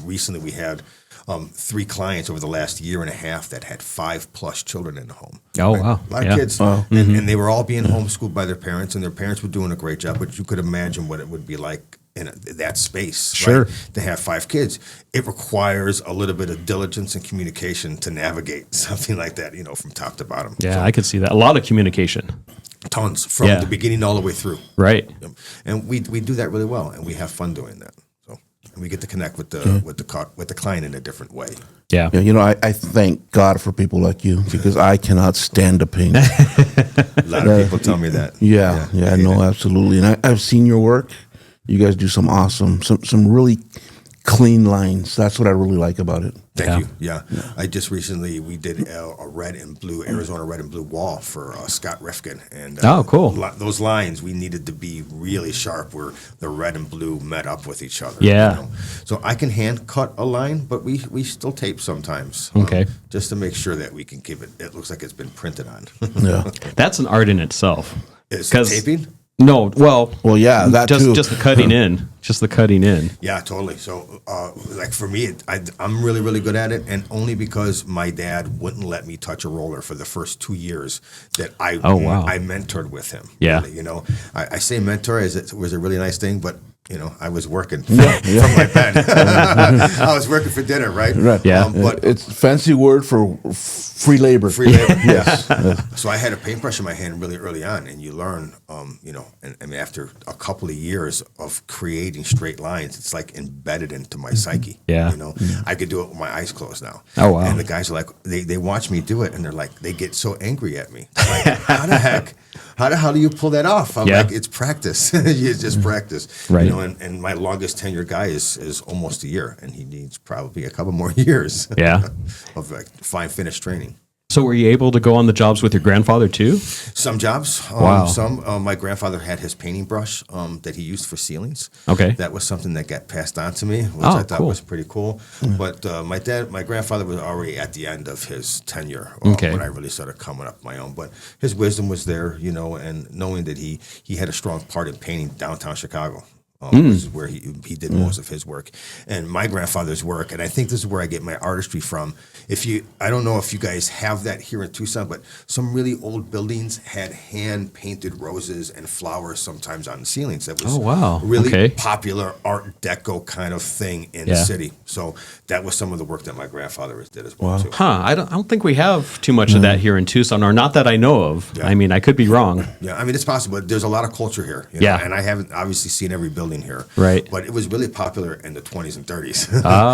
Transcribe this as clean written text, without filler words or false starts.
recently we had 3 clients over the last year and a half that had 5+ children in the home. Oh, wow. A lot of kids. And they were all being homeschooled by their parents, and their parents were doing a great job, but you could imagine what it would be like in that space, Sure. right? To have 5 kids. It requires a little bit of diligence and communication to navigate something like that, from top to bottom. Yeah, I could see that. A lot of communication. Tons from the beginning all the way through. Right. And we do that really well, and we have fun doing that. So, and we get to connect with the client in a different way. Yeah. I thank God for people like you because I cannot stand to paint. A lot of people tell me that. Yeah, no, absolutely. And I've seen your work. You guys do some awesome, some really clean lines. That's what I really like about it. Thank you. Yeah. I just recently, we did a red and blue, Arizona red and blue wall for Scott Rifkin. And cool. Those lines, we needed to be really sharp where the red and blue met up with each other. Yeah. So I can hand cut a line, but we still tape sometimes. Okay. Just to make sure that we can keep it looks like it's been printed on. Yeah. That's an art in itself. Is taping? No, well, that too. Just the cutting in. Just the cutting in. Yeah, totally. So, like for me, I'm really, really good at it, and only because my dad wouldn't let me touch a roller for the first 2 years that I mentored with him. Yeah. Really, I say mentor as it was a really nice thing, but I was working from my bed. I was working for dinner, right? Right. Yeah. But it's a fancy word for free labor. Free labor. Yes. So I had a paintbrush in my hand really early on, and you learn, and after a couple of years of creating straight lines, it's like embedded into my psyche. Yeah. I could do it with my eyes closed now. Oh, wow. And the guys are like, they watch me do it, and they're like, they get so angry at me. They're like, how the hell do you pull that off? I'm like, it's practice. You just practice. Right. And my longest tenured guy is almost a year, and he needs probably a couple more years. Yeah. Of fine finish training. So were you able to go on the jobs with your grandfather too? Some jobs. Wow. My grandfather had his painting brush that he used for ceilings. Okay. That was something that got passed on to me, which I thought cool. was pretty cool. But my grandfather was already at the end of his tenure when I really started coming up my own. But his wisdom was there, and knowing that he had a strong part in painting downtown Chicago. This is where he did most of his work, and my grandfather's work, and I think this is where I get my artistry from. I don't know if you guys have that here in Tucson, but some really old buildings had hand painted roses and flowers sometimes on the ceilings. That was really popular Art Deco kind of thing in the city. So that was some of the work that my grandfather did as well too. Huh? I don't think we have too much of that here in Tucson, or not that I know of. Yeah. I mean, I could be wrong. Yeah, I mean it's possible. There's a lot of culture here. And I haven't obviously seen every building here. Right. But it was really popular in the 20s and 30s.